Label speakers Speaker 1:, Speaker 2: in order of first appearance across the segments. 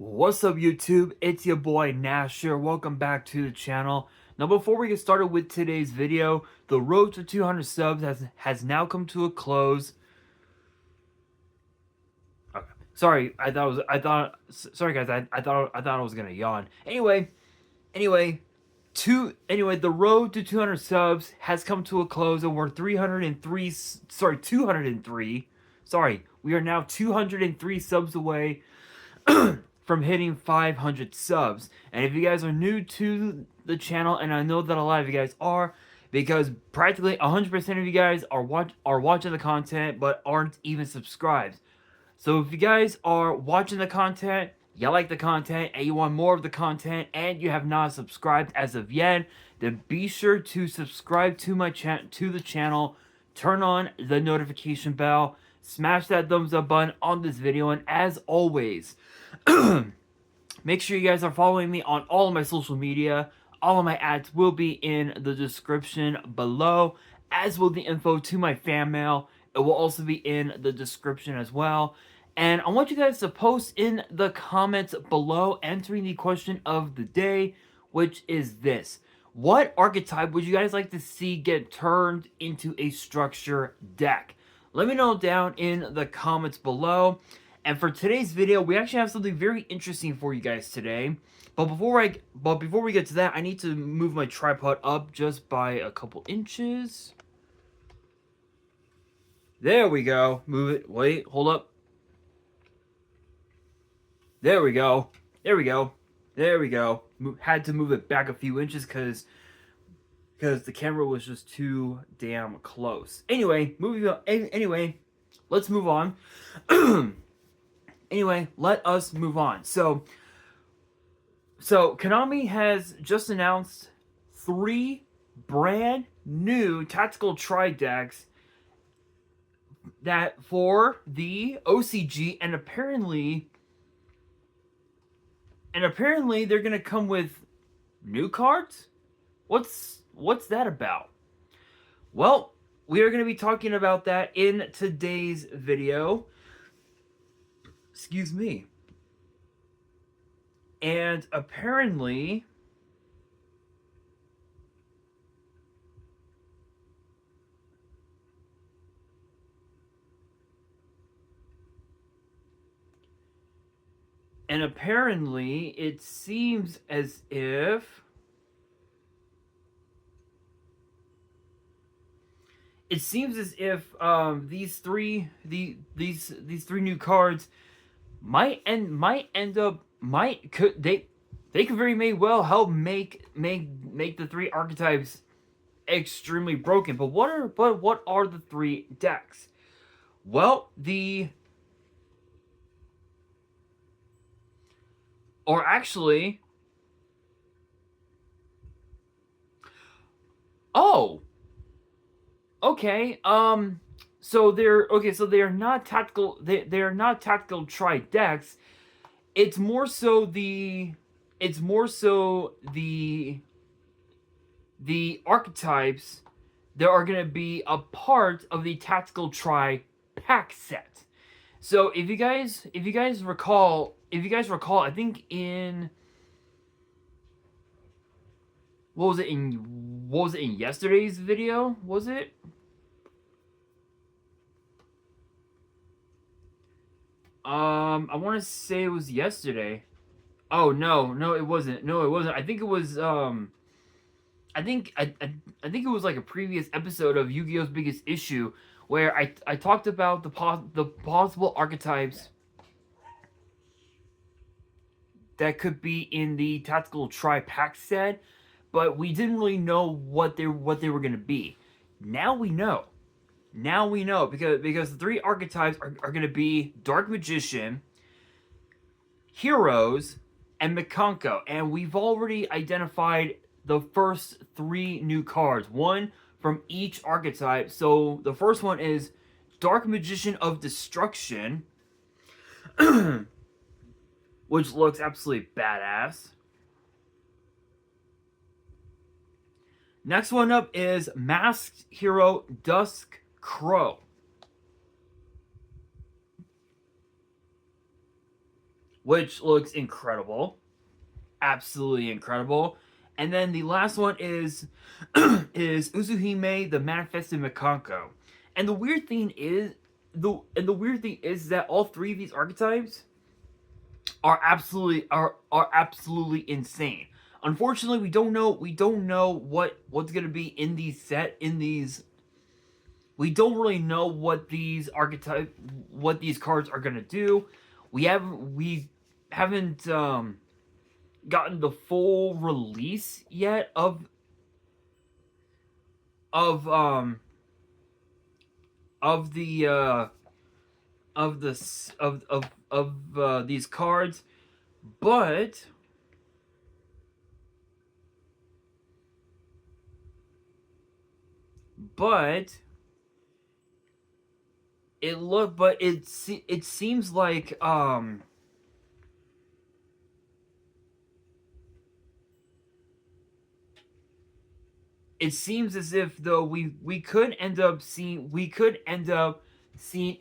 Speaker 1: What's up YouTube? It's your boy Nash here. Welcome back to the channel. Now before we get started with today's video, the road to 200 subs has now come to a close. Okay. Sorry, sorry guys, I thought I was gonna yawn. Anyway, the road to 200 subs has come to a close, and we're 203. Sorry, we are now 203 subs away from hitting 500 subs. And if you guys are new to the channel, and I know that a lot of you guys are, because practically 100% of you guys are watching the content but aren't even subscribed. So if you guys are watching the content, you like the content, and you want more of the content, and you have not subscribed as of yet, then be sure to subscribe to the channel, turn on the notification bell, smash that thumbs up button on this video, and as always, make sure you guys are following me on all of my social media. All of my ads will be in the description below, as will the info to my fan mail. It will also be in the description as well. And I want you guys to post in the comments below, answering the question of the day, which is this: what archetype would you guys like to see get turned into a structure deck? Let me know down in the comments below. And for today's video, we actually have something very interesting for you guys today. But before we get to that, I need to move my tripod up just by a couple inches. There we go. Move it. Wait, hold up. There we go. There we go. There we go. Had to move it back a few inches because the camera was just too damn close. Anyway, let's move on. Anyway, let us move on. So Konami has just announced 3 brand new tactical tri decks that for the OCG, and apparently they're gonna come with new cards. What's that about? Well, we are gonna be talking about that in today's video. Excuse me. And apparently it seems as if these three new cards they could very well help make the 3 archetypes extremely broken. But what are the 3 decks? Well, so they are not tactical. They are not tactical tri decks. It's more so the archetypes that are going to be a part of the tactical tri pack set. So if you guys recall, I think in what was it in yesterday's video? Was it? I want to say it was yesterday. Oh no, it wasn't. No, it wasn't. I think it was I think it was like a previous episode of Yu-Gi-Oh's Biggest Issue, where I talked about the possible archetypes that could be in the tactical tri-pack set, but we didn't really know what they were gonna be. Now we know. Because the 3 archetypes are gonna be Dark Magician, Heroes, and Mikanko, and we've already identified the first 3 new cards, one from each archetype. So the first one is Dark Magician of Destruction, which looks absolutely badass. Next one up is Masked Hero Dusk Crow, which looks incredible, absolutely incredible. And then the last one is is Uzuhime, the Manifested Mikanko. And the weird thing is the weird thing is that all three of these archetypes are absolutely insane. Unfortunately, we don't know what's gonna be in these set in these. We don't really know what these cards are gonna do. We haven't gotten the full release yet of um of the of this of these cards, but but it seems like it seems as if though we could end up seeing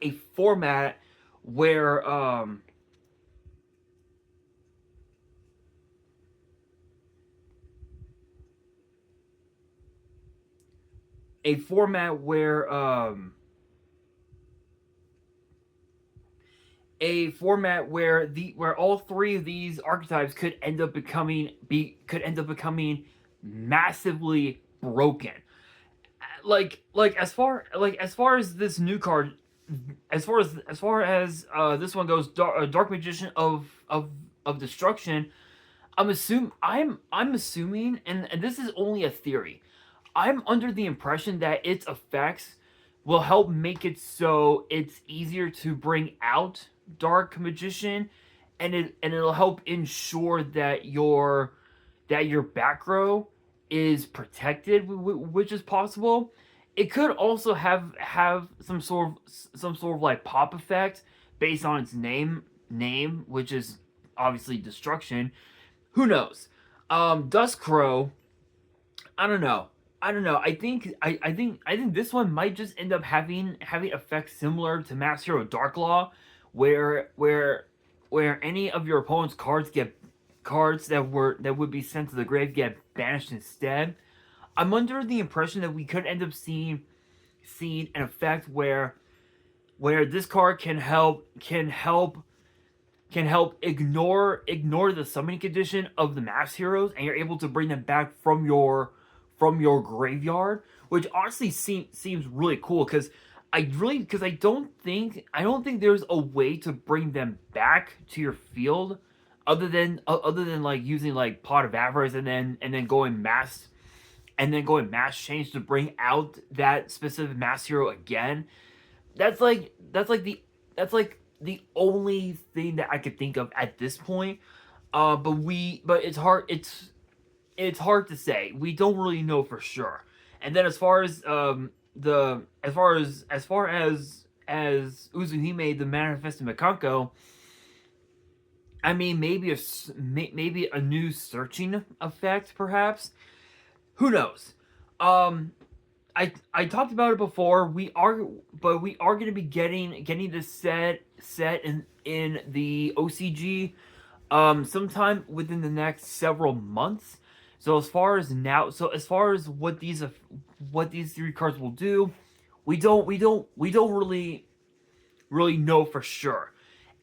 Speaker 1: a format where a format where a format where all three of these archetypes could end up becoming massively broken. As far as this new card, as far as this one goes, Dark Magician of Destruction. I'm assuming, and this is only a theory. I'm under the impression that its effects will help make it so it's easier to bring out Dark Magician, and it'll help ensure that your back row is protected, which is possible. It could also have some sort of like pop effect based on its name, which is obviously Destruction. Who knows? Dusk Crow. I don't know. I don't know. I think this one might just end up having effects similar to Mass Hero Dark Law, where any of your opponent's cards that would be sent to the grave get banished instead. I'm under the impression that we could end up seeing an effect where this card can help ignore the summoning condition of the mass heroes, and you're able to bring them back from your graveyard, which honestly seems really cool because I don't think there's a way to bring them back to your field other than like using like Pot of Avarice and then going mass change to bring out that specific mass hero again. That's like the only thing that I could think of at this point. But it's hard to say. We don't really know for sure. And then as far as as Uzuhime, the Manifested Mikanko, I mean, maybe a new searching effect, perhaps. Who knows? I talked about it before. We are going to be getting this set in the OCG sometime within the next several months. So as far as what these three cards will do, we don't really know for sure.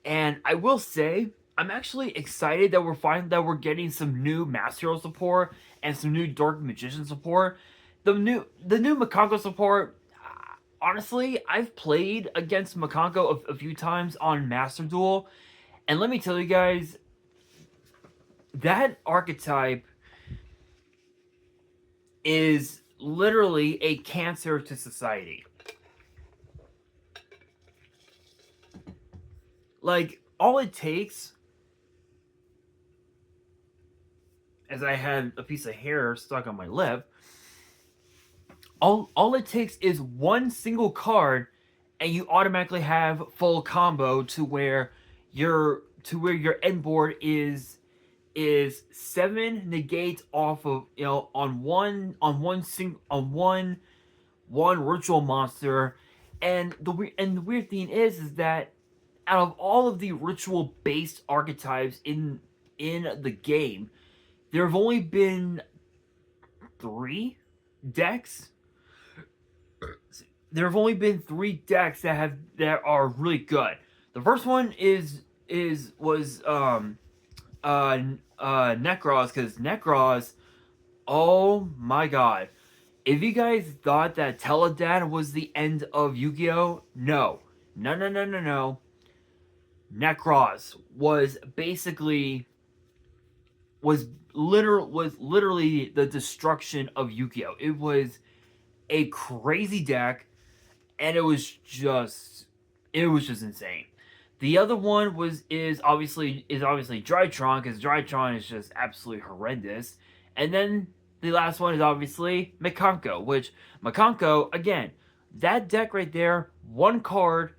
Speaker 1: And I will say, I'm actually excited that we're getting some new Mass Hero support and some new Dark Magician support. The new Makanko support, honestly, I've played against Makanko a few times on Master Duel, and let me tell you guys, that archetype is literally a cancer to society. Like, all it takes, as I had a piece of hair stuck on my lip, all it takes is one single card, and you automatically have full combo to where your end board is 7 negates off of, on one ritual monster. And the weird thing is that out of all of the ritual based archetypes in the game, there have only been 3 decks. There have only been 3 decks that are really good. The first one was Necros, because Necros, oh my god. If you guys thought that Teledan was the end of Yu-Gi-Oh, no. No, no, no, no, no. Necros was basically was literally the destruction of Yu-Gi-Oh. It was a crazy deck, and it was just insane. The other one is obviously Drytron, because Drytron is just absolutely horrendous. And then the last one is obviously Makanko, which Makanko, again, that deck right there, one card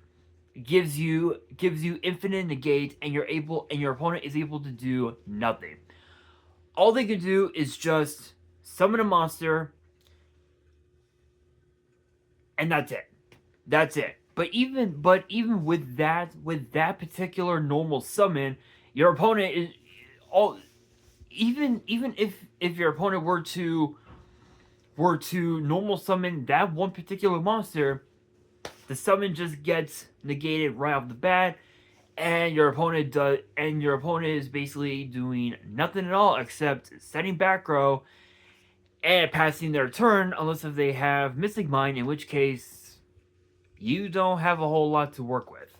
Speaker 1: gives you infinite negate, and your opponent is able to do nothing. All they can do is just summon a monster, and that's it. That's it. But even with that particular normal summon, your opponent is all even if your opponent were to normal summon that one particular monster, the summon just gets negated right off the bat, and your opponent is basically doing nothing at all except setting back row and passing their turn, unless if they have Mystic Mine, in which case you don't have a whole lot to work with.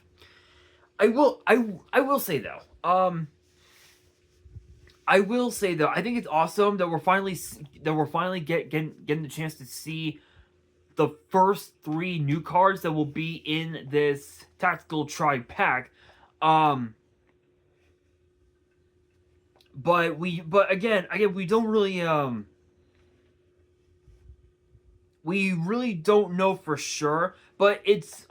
Speaker 1: I will say though, I think it's awesome that we're finally getting the chance to see the first 3 new cards that will be in this Tactical Tribe pack. But again, we don't really we really don't know for sure. But it's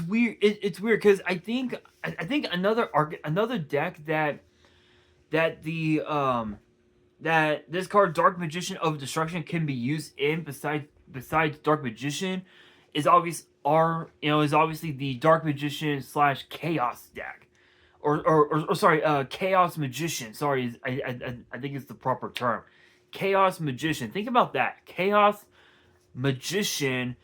Speaker 1: weird. It's weird because I think another deck that this card, Dark Magician of Destruction, can be used in besides Dark Magician is obviously the Dark Magician / Chaos deck, or sorry, Chaos Magician. Sorry, I think it's the proper term. Chaos Magician. Think about that. Chaos Magician.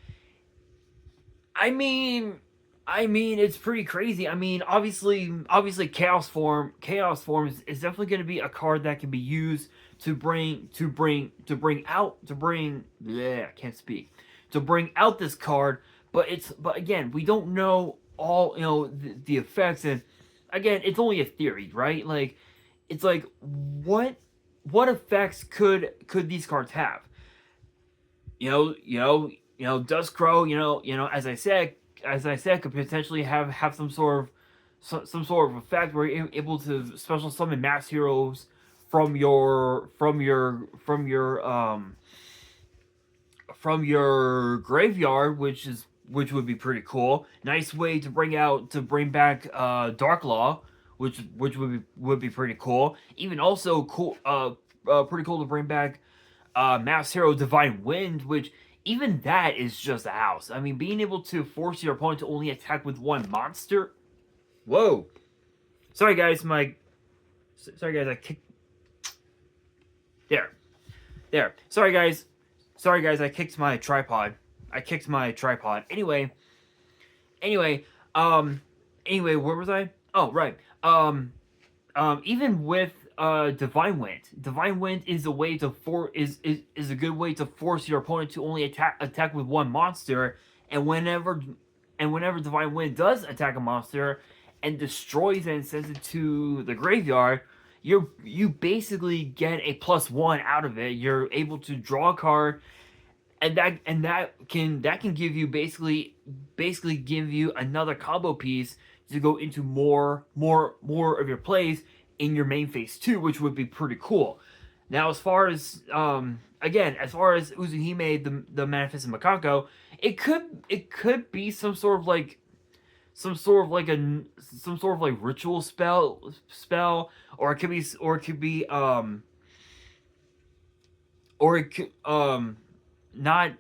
Speaker 1: I mean, it's pretty crazy. I mean, obviously, Chaos Form is definitely going to be a card that can be used to bring out. Yeah, I can't speak. To bring out this card, but again, we don't know all the effects, and again, it's only a theory, right? Like, it's like what effects could these cards have? Dust Crow, as I said, could potentially have some sort of effect where you're able to special summon mass heroes from your graveyard, which would be pretty cool. Nice way to bring back Dark Law, which would be pretty cool. Even also cool, pretty cool to bring back Mass Hero Divine Wind, which even that is just a house. I mean, being able to force your opponent to only attack with one monster. Whoa. Sorry guys, I kicked. There. Sorry guys, I kicked my tripod. Anyway, where was I? Oh, right. Even with Divine Wind is a good way to force your opponent to only attack with one monster, and whenever Divine Wind does attack a monster and destroys it and sends it to the graveyard, you basically get a +1 out of it. You're able to draw a card, and that can give you basically give you another combo piece to go into more of your plays in your main phase 2, which would be pretty cool. Now, as far as Uzuhime, the Manifested Makanko, it could be some sort of ritual spell, or it could be not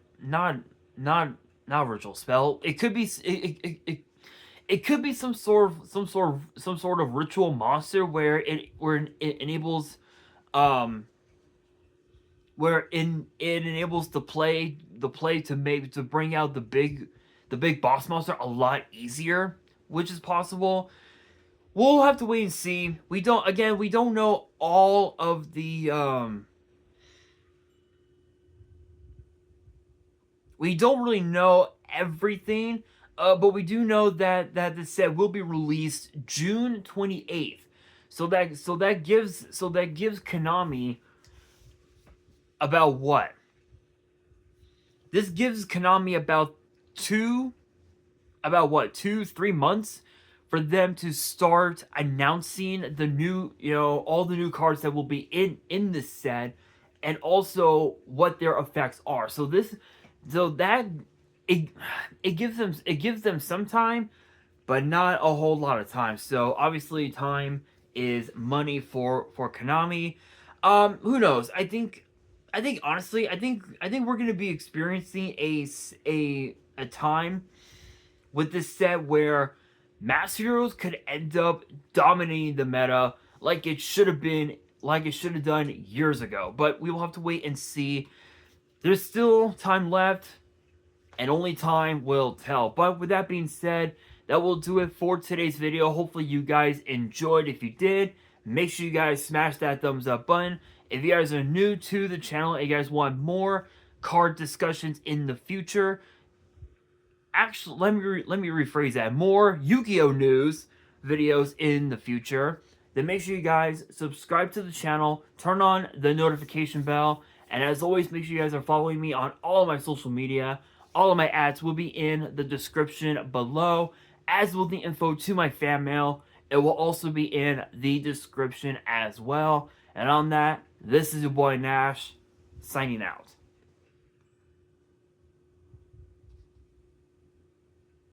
Speaker 1: not ritual spell. It could be it could be some sort of ritual monster where it enables um it enables the play to bring out the big boss monster a lot easier, which is possible. We'll have to wait and see. We don't know all of the we don't really know everything, but we do know that the set will be released June 28th. So that gives Konami about what? This gives Konami about 2-3 months for them to start announcing the new, all the new cards that will be in this set, and also what their effects are. So that it gives them some time, but not a whole lot of time. So obviously, time is money for Konami. Who knows? I think honestly, I think we're gonna be experiencing a time with this set where Mass Heroes could end up dominating the meta like it should have been, like it should have done years ago. But we will have to wait and see. There's still time left, and only time will tell. But with that being said, that will do it for today's video. Hopefully you guys enjoyed. If you did, make sure you guys smash that thumbs up button. If you guys are new to the channel and you guys want more card discussions in the future, actually, let me rephrase that. More Yu-Gi-Oh news videos in the future. Then make sure you guys subscribe to the channel, turn on the notification bell, and as always, make sure you guys are following me on all of my social media. All of my ads will be in the description below, as will the info to my fan mail. It will also be in the description as well. And on that, this is your boy Nash, signing out.